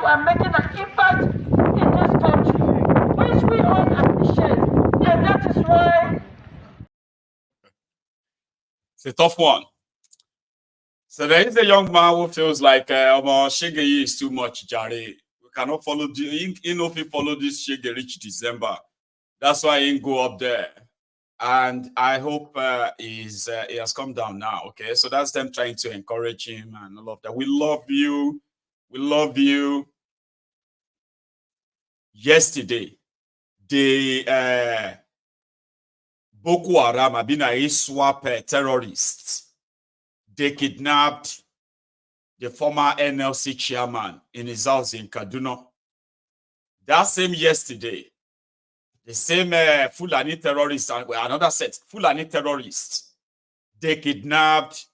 are making an impact in this country, which we all appreciate. And that is why it's a tough one. So there is a young man who feels like Shege is too much, Jare. We cannot follow if we follow this Shege reach December. That's why he go up there. And I hope he has come down now. Okay, so that's them trying to encourage him and all of that. We love you. We love you. Yesterday, the Boko Haram have been a swap terrorists. They kidnapped the former NLC chairman in his house in Kaduna. That same yesterday, the same Fulani terrorists, another set, Fulani terrorists, they kidnapped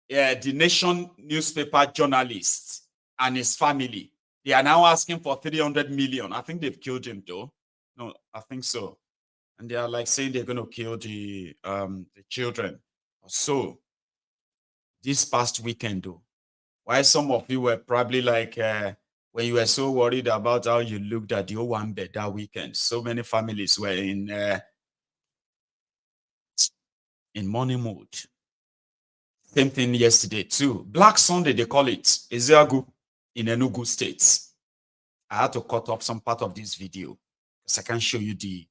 the Nation newspaper journalist and his family. They are now asking for 300 million. I think they've killed him though. No, I think so. And they are like saying they're going to kill the children. So, this past weekend though, why some of you were probably like, when you were so worried about how you looked at the Owambe that weekend, so many families were in mourning mode. Same thing yesterday too. Black Sunday, they call it, Ezeagu in Enugu State. I had to cut off some part of this video because I can show you the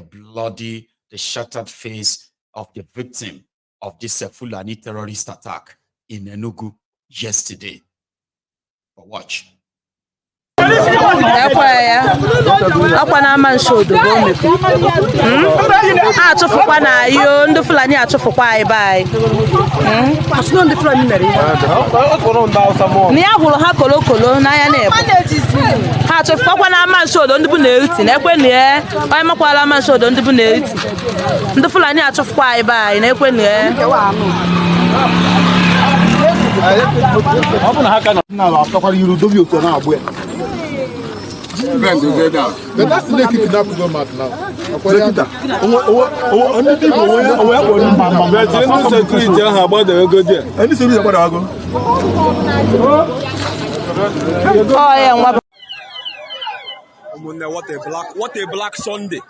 bloody, the shattered face of the victim of this Fulani terrorist attack in Enugu yesterday. But watch. But that's the naked kidnap government now. What a black Sunday.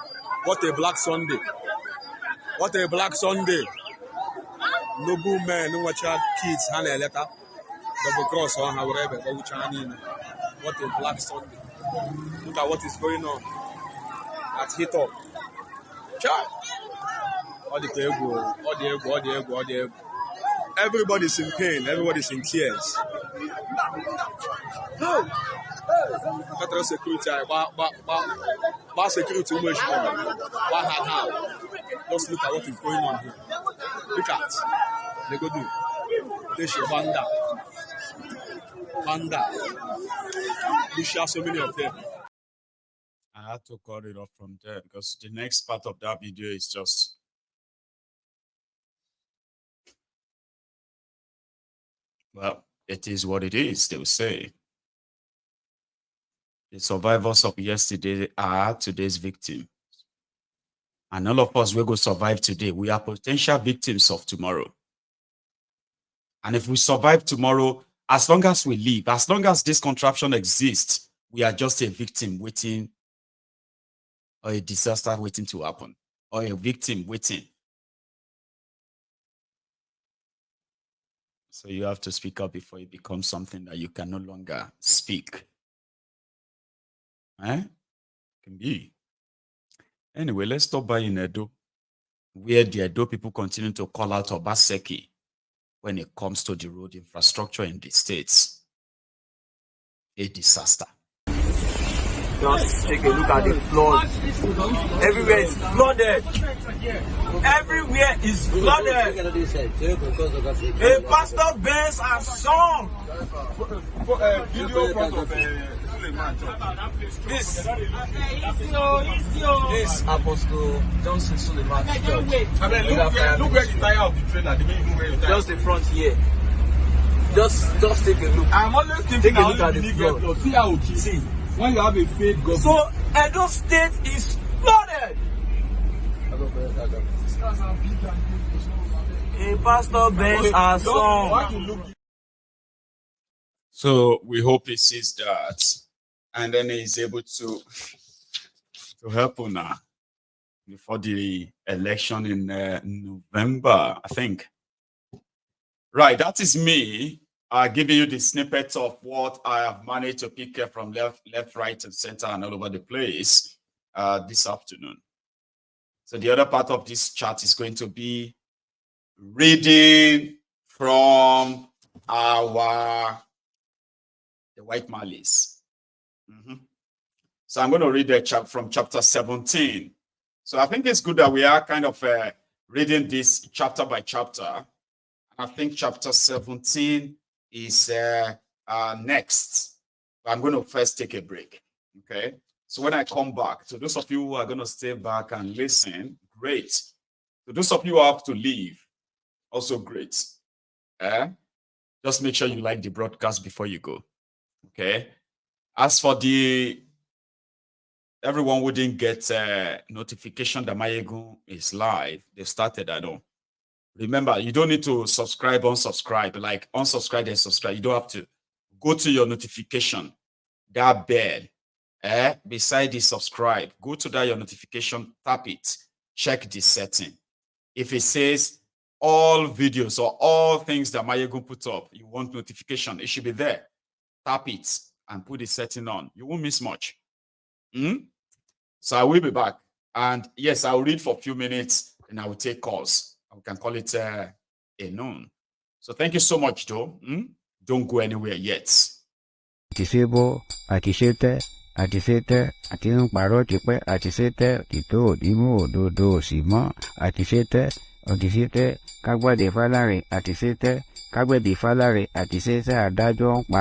What a black Sunday. What a black Sunday. Noble men who watch out kids hand a letter. Double cross on however, what a black Sunday. Look at what is going on at Hit Up. All the ego. Everybody's in pain, everybody's in tears. Security, security, just look at what is going on here. Look at they go do. They show Banda. We share so many of them. I had to cut it off from there because the next part of that video is just well, it is what it is, they will say. The survivors of yesterday are today's victims. And all of us will go survive today. We are potential victims of tomorrow. And if we survive tomorrow, as long as we live, as long as this contraption exists, we are just a victim waiting, or a disaster waiting to happen, or a victim waiting. So you have to speak up before it becomes something that you can no longer speak. Can be. Anyway, let's stop by in Edo, where the Edo people continue to call out Obaseki when it comes to the road infrastructure in the states. A disaster. Just take a look at the flood. Everywhere is flooded. Everywhere is flooded. A pastor bears a song. Video front of this Apostle Johnson Suleiman Church. Look where the tire of the trailer. Just the front here. Just take a look. I'm always thinking take a look at the flood. See how see when you have a faith government. So Edo State is flooded. A pastor bears a song. So we hope he sees that and then he's able to help Una before the election in November, I think. Right, that is me giving you the snippet of what I have managed to pick up from left, right, and center, and all over the place this afternoon. So the other part of this chat is going to be reading from the White Malice. So I'm going to read from chapter 17. So I think it's good that we are kind of reading this chapter by chapter. I think chapter 17 is next. I'm going to first take a break. Okay. So when I come back, to those of you who are going to stay back and listen, great. To those of you who have to leave, also great. Just make sure you like the broadcast before you go. Okay. As for everyone who didn't get notification that Mayegun is live, they started, I know. Remember, you don't need to subscribe, unsubscribe, like unsubscribe and subscribe. You don't have to. Go to your notification, that bell, beside the subscribe. Go to that your notification, tap it, check the setting. If it says all videos or all things that Mayegun put up, you want notification, it should be there. Tap it and put the setting on. You won't miss much. So I will be back. And yes, I'll read for a few minutes and I will take calls. We can call it a noon. So thank you so much, though. Don't go anywhere yet. Àtisebo, àtisete, àti ń parọ́ tipẹ́, àtisete, tìtó òdìmú òdodo òsì mọ́, àtisete, kágbàdé fáláre, àtisete, kágbẹ̀bí fáláre, àtisete adájọ́ ń pa.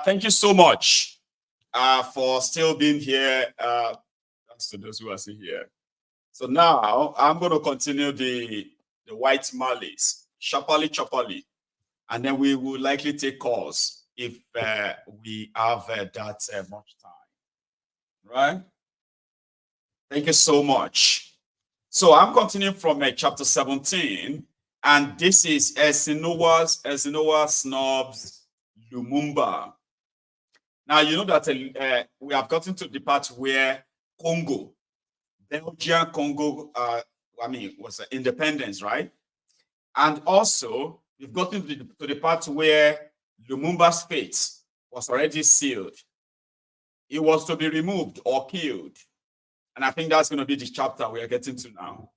Thank you so much for still being here. Thanks to those who are still here. So now I'm going to continue the White Malice, chapali, and then we will likely take calls if we have that much time. Right? Thank you so much. So I'm continuing from chapter 17, and this is Esinowa snobs Lumumba. Now, you know that we have gotten to the part where Congo, Belgian Congo, was independence, right? And also, we've gotten to the part where Lumumba's fate was already sealed. He was to be removed or killed. And I think that's going to be the chapter we are getting to now,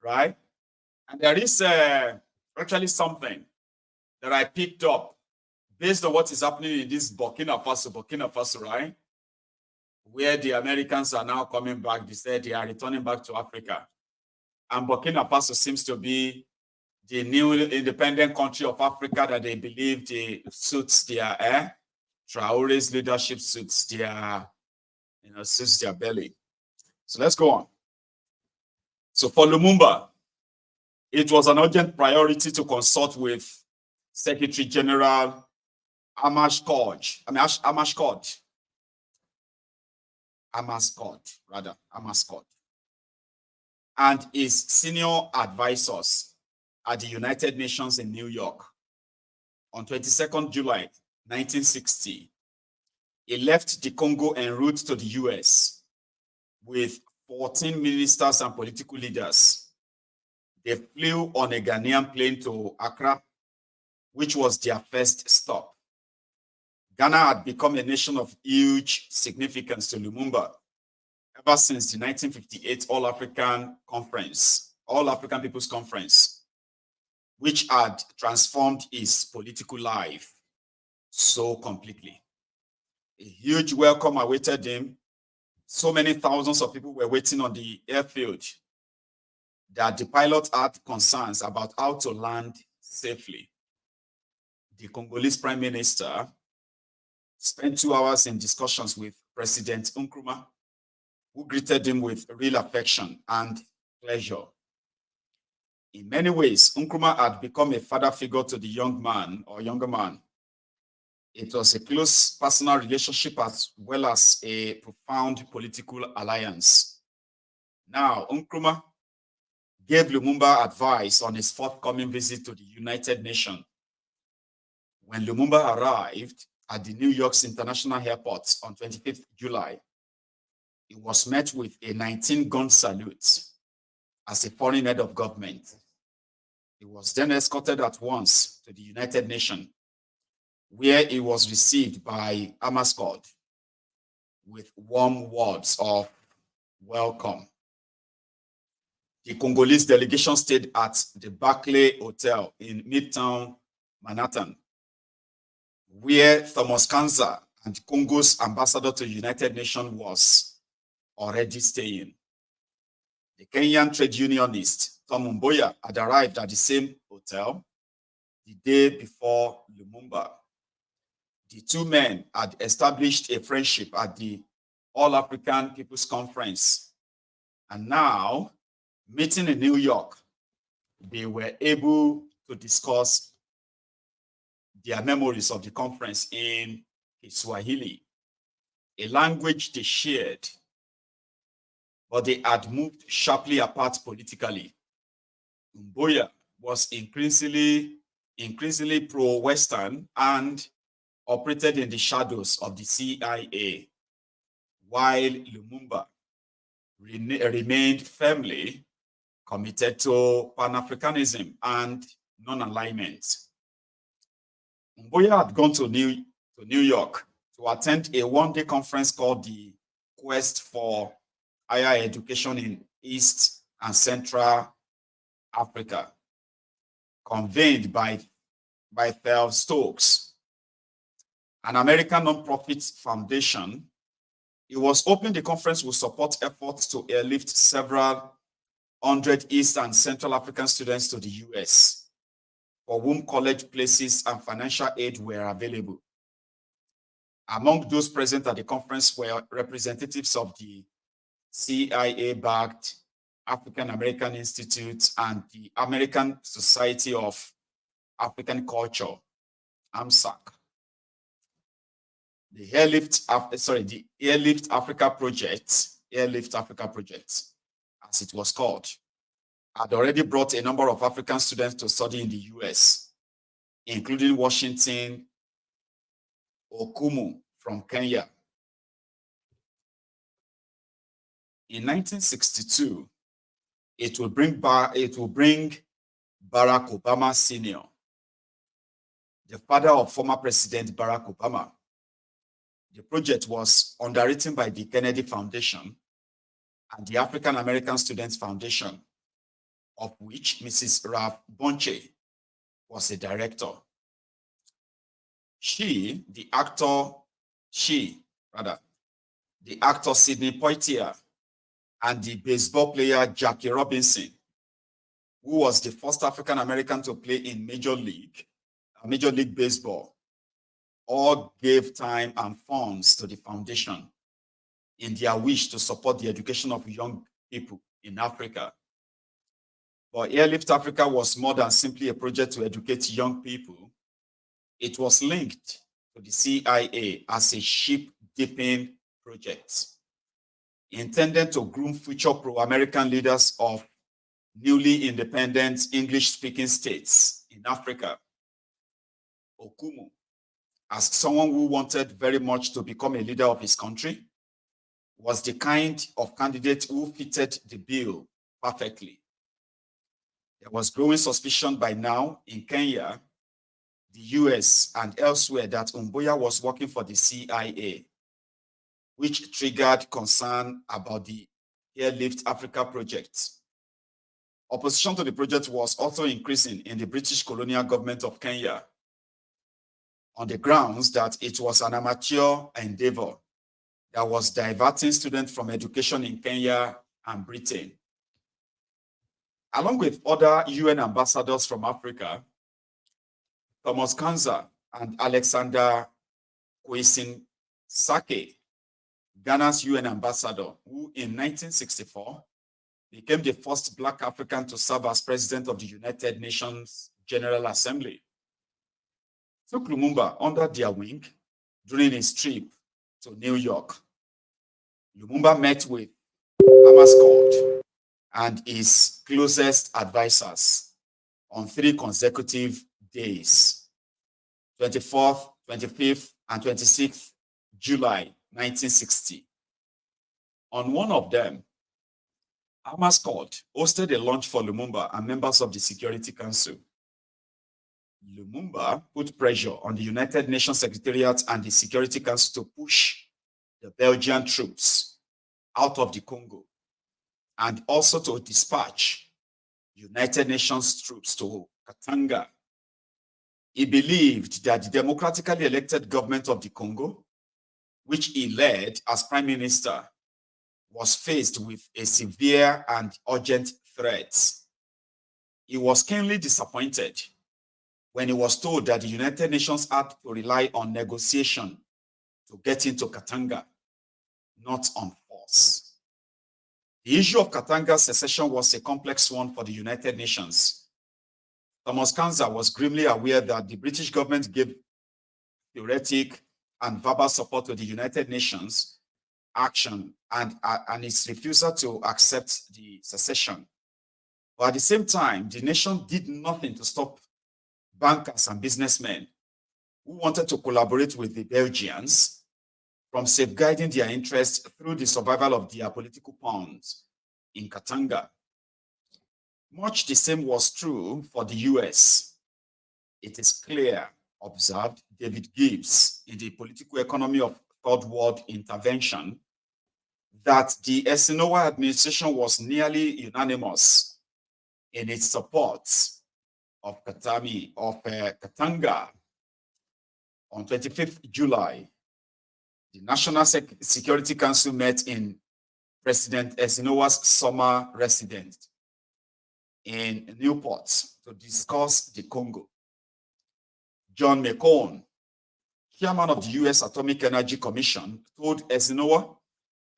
right? And there is actually something that I picked up based on what is happening in this Burkina Faso, right? Where the Americans are now coming back. They said they are returning back to Africa. And Burkina Faso seems to be the new independent country of Africa that they believe suits their Traore's leadership suits their belly. So let's go on. So for Lumumba, it was an urgent priority to consult with Secretary General Amaskod, and his senior advisors at the United Nations in New York on 22nd July 1960 He left the Congo en route to the US with 14 ministers and political leaders. They flew on a Ghanaian plane to Accra, which was their first stop. Ghana had become a nation of huge significance to Lumumba ever since the 1958 All-African People's Conference, which had transformed his political life so completely. A huge welcome awaited him. So many thousands of people were waiting on the airfield that the pilot had concerns about how to land safely. The Congolese Prime Minister spent 2 hours in discussions with President Nkrumah, who greeted him with real affection and pleasure. In many ways, Nkrumah had become a father figure to the young man or younger man. It was a close personal relationship as well as a profound political alliance. Now, Nkrumah gave Lumumba advice on his forthcoming visit to the United Nations. When Lumumba arrived at the New York's International Airport on 25th July, he was met with a 19-gun salute as a foreign head of government. He was then escorted at once to the United Nations, where he was received by Amascot with warm words of welcome. The Congolese delegation stayed at the Barclay Hotel in Midtown Manhattan, where Thomas Kanza and Congo's ambassador to the United Nations was already staying. The Kenyan trade unionist Tom Mboya had arrived at the same hotel the day before Lumumba. The two men had established a friendship at the All-African People's Conference, and now, meeting in New York, they were able to discuss their memories of the conference in Kiswahili, a language they shared, but they had moved sharply apart politically. Mboya was increasingly pro-Western and operated in the shadows of the CIA, while Lumumba remained firmly committed to Pan-Africanism and non-alignment. Mboya had gone to New York to attend a one-day conference called the Quest for Higher Education in East and Central Africa, convened by Thel Stokes, an American non-profit foundation. He was hoping the conference would support efforts to airlift several hundred East and Central African students to the US, for whom college places and financial aid were available. Among those present at the conference were representatives of the CIA-backed African American Institute and the American Society of African Culture, AMSAC. The Airlift Africa Project, as it was called, had already brought a number of African students to study in the US, including Washington Okumu from Kenya. In 1962, it will bring Barack Obama Sr., the father of former President Barack Obama. The project was underwritten by the Kennedy Foundation and the African American Students Foundation, of which Mrs. Ralph Bonche was a director. The actor Sidney Poitier, and the baseball player Jackie Robinson, who was the first African American to play in Major League Baseball, all gave time and funds to the foundation in their wish to support the education of young people in Africa. But Airlift Africa was more than simply a project to educate young people. It was linked to the CIA as a ship-dipping project intended to groom future pro-American leaders of newly independent English-speaking states in Africa. Okumu as someone who wanted very much to become a leader of his country, was the kind of candidate who fitted the bill perfectly. There was growing suspicion by now in Kenya, the US, and elsewhere that Umboya was working for the CIA, which triggered concern about the Airlift Africa project. Opposition to the project was also increasing in the British colonial government of Kenya on the grounds that it was an amateur endeavor that was diverting students from education in Kenya and Britain. Along with other UN ambassadors from Africa, Thomas Kanza and Alexander Kwesi-Sake, Ghana's UN ambassador, who in 1964 became the first Black African to serve as president of the United Nations General Assembly, took Lumumba under their wing during his trip to New York. Lumumba met with Hammarskjöld and his closest advisors on 3 consecutive days, 24th, 25th, and 26th July 1960. On one of them, Hammarskjöld hosted a lunch for Lumumba and members of the Security Council. Lumumba put pressure on the United Nations Secretariat and the Security Council to push the Belgian troops out of the Congo and also to dispatch United Nations troops to Katanga. He believed that the democratically elected government of the Congo, which he led as prime minister, was faced with a severe and urgent threat. He was keenly disappointed when he was told that the United Nations had to rely on negotiation to get into Katanga, not on force. The issue of Katanga's secession was a complex one for the United Nations. Thomas Kanza was grimly aware that the British government gave theoretic and verbal support to the United Nations action and its refusal to accept the secession. But at the same time, the nation did nothing to stop bankers and businessmen who wanted to collaborate with the Belgians from safeguarding their interests through the survival of their political pawns in Katanga. Much the same was true for the US. It is clear, observed David Gibbs in the Political Economy of Third World Intervention, that the Esinowa administration was nearly unanimous in its support of Katanga. On 25th July, the National Security Council met in President Esinowa's summer residence in Newport to discuss the Congo. John McCone, chairman of the U.S. Atomic Energy Commission, told Esinowa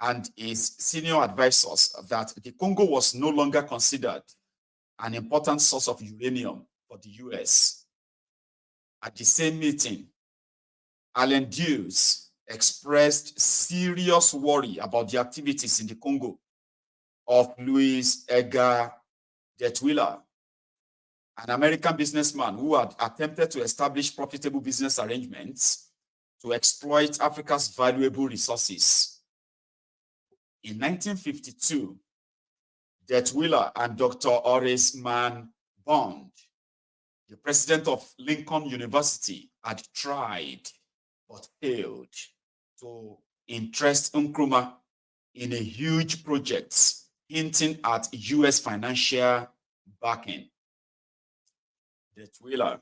and his senior advisors that the Congo was no longer considered an important source of uranium for the U.S. At the same meeting, Allen Dulles expressed serious worry about the activities in the Congo of Louis Edgar Detwiller, an American businessman who had attempted to establish profitable business arrangements to exploit Africa's valuable resources. In 1952, Detwiller and Dr. Horace Mann Bond, the president of Lincoln University, had tried but failed to interest Nkrumah in a huge project hinting at US financial backing. Detwiller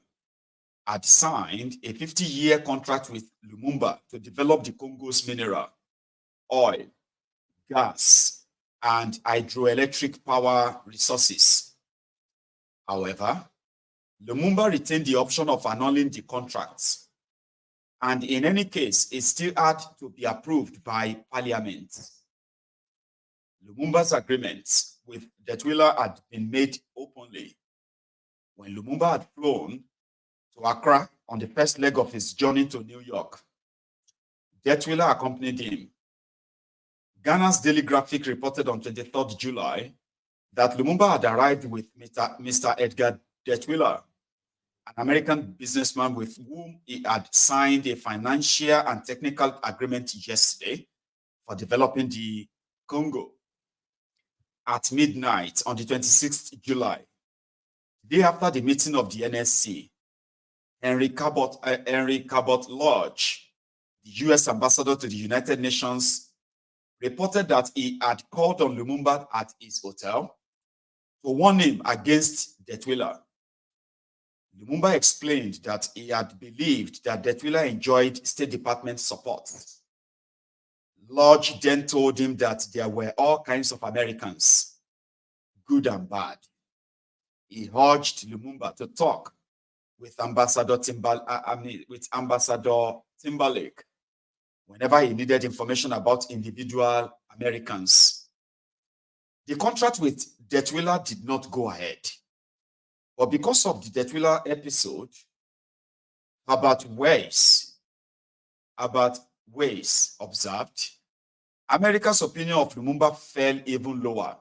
had signed a 50-year contract with Lumumba to develop the Congo's mineral, oil, gas, and hydroelectric power resources. However, Lumumba retained the option of annulling the contracts, and in any case, it still had to be approved by Parliament. Lumumba's agreement with Detwiller had been made openly. When Lumumba had flown to Accra on the first leg of his journey to New York, Detwiller accompanied him. Ghana's Daily Graphic reported on 23rd July that Lumumba had arrived with Mr. Edgar Detwiller an American businessman with whom he had signed a financial and technical agreement yesterday for developing the Congo. At midnight on the 26th July, the day after the meeting of the NSC, Henry Cabot Lodge, the U.S. ambassador to the United Nations, reported that he had called on Lumumba at his hotel to warn him against Detwiller. Lumumba explained that he had believed that Detwiller enjoyed State Department support. Lodge then told him that there were all kinds of Americans, good and bad. He urged Lumumba to talk with Ambassador Timberlake whenever he needed information about individual Americans. The contract with Detwiller did not go ahead. But because of the Detwiller episode, Herbert Weiss observed, America's opinion of Lumumba fell even lower.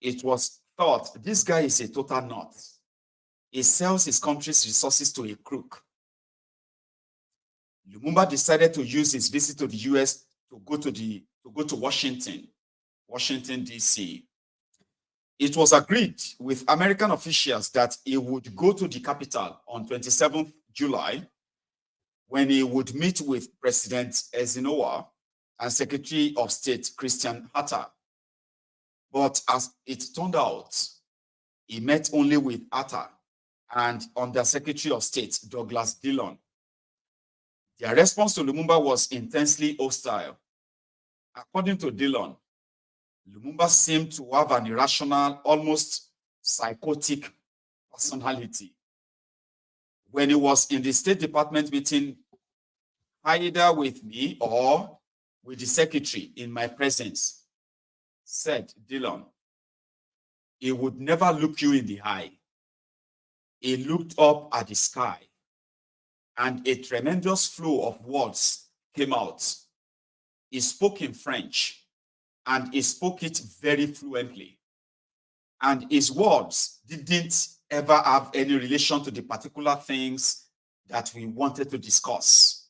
It was thought this guy is a total nut. He sells his country's resources to a crook. Lumumba decided to use his visit to the US to go to Washington, D.C. It was agreed with American officials that he would go to the capital on 27th July when he would meet with President Eisenhower and Secretary of State Christian Hatter. But as it turned out, he met only with Hatter and Under-Secretary of State Douglas Dillon. Their response to Lumumba was intensely hostile. According to Dillon, Lumumba seemed to have an irrational, almost psychotic personality. When he was in the State Department meeting, either with me or with the secretary in my presence, said Dillon, he would never look you in the eye. He looked up at the sky, and a tremendous flow of words came out. He spoke in French, and he spoke it very fluently. And his words didn't ever have any relation to the particular things that we wanted to discuss.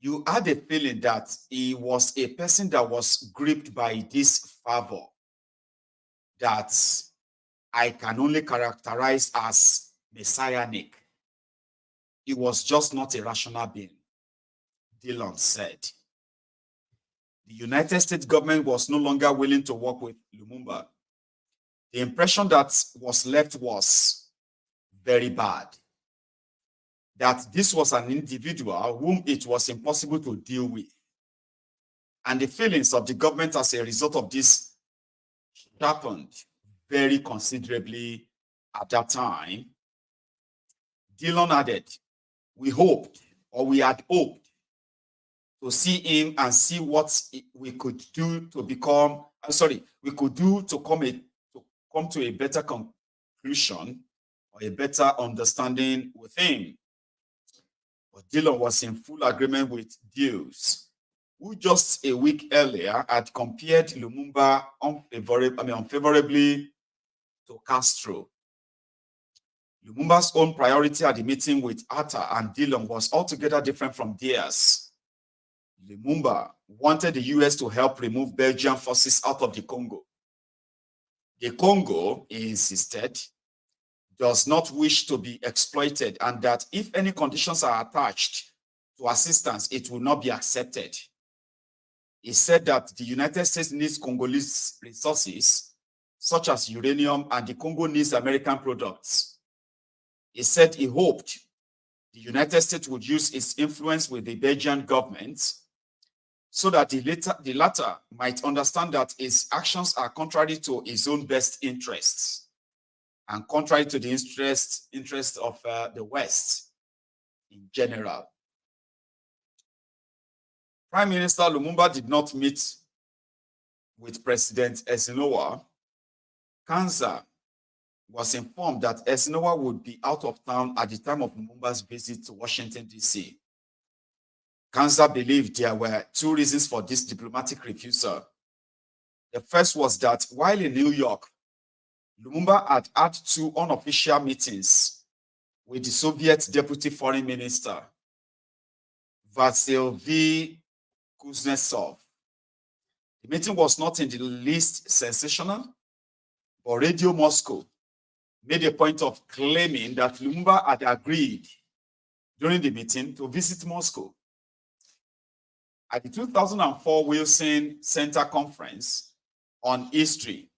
You had a feeling that he was a person that was gripped by this fervor that I can only characterize as messianic. He was just not a rational being, Dillon said. The United States government was no longer willing to work with Lumumba. The impression that was left was very bad. That this was an individual whom it was impossible to deal with. And the feelings of the government as a result of this sharpened very considerably at that time. Dillon added, we had hoped to see him and see what we could do to come to a better conclusion or a better understanding with him. But Dillon was in full agreement with Diels, who just a week earlier had compared Lumumba unfavorably to Castro. Lumumba's own priority at the meeting with Hatter and Dillon was altogether different from theirs. Lumumba wanted the US to help remove Belgian forces out of the Congo. The Congo, he insisted, does not wish to be exploited, and that if any conditions are attached to assistance, it will not be accepted. He said that the United States needs Congolese resources, such as uranium, and the Congo needs American products. He said he hoped the United States would use its influence with the Belgian government so that the latter might understand that his actions are contrary to his own best interests and contrary to the interest of the West in general. Prime Minister Lumumba did not meet with President Eisenhower. Kanza was informed that Eisenhower would be out of town at the time of Lumumba's visit to Washington, D.C. Kanza believed there were two reasons for this diplomatic refusal. The first was that while in New York, Lumumba had had two unofficial meetings with the Soviet Deputy Foreign Minister, Vasily Kuznetsov. The meeting was not in the least sensational, but Radio Moscow made a point of claiming that Lumumba had agreed during the meeting to visit Moscow. At the 2004 Wilson Center Conference on History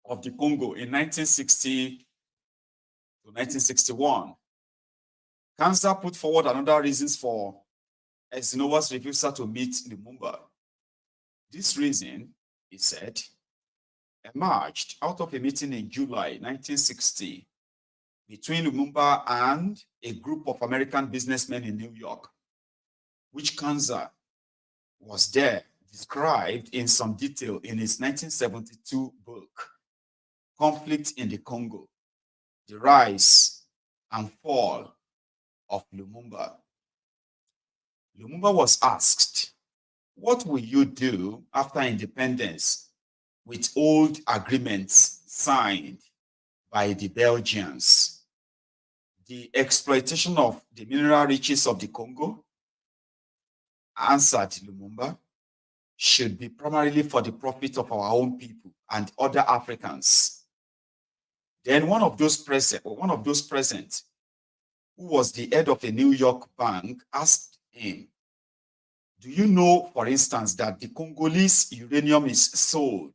of the Congo in 1960 to 1961, Kanza put forward another reasons for Ezinowa's refusal to meet Lumumba. This reason, he said, emerged out of a meeting in July 1960 between Lumumba and a group of American businessmen in New York, which Kanza was there described in some detail in his 1972 book, Conflict in the Congo, The Rise and Fall of Lumumba. Lumumba was asked, what will you do after independence with old agreements signed by the Belgians? The exploitation of the mineral riches of the Congo, answered Lumumba, should be primarily for the profit of our own people and other Africans. Then one of those present, who was the head of a New York bank, asked him, do you know, for instance, that the Congolese uranium is sold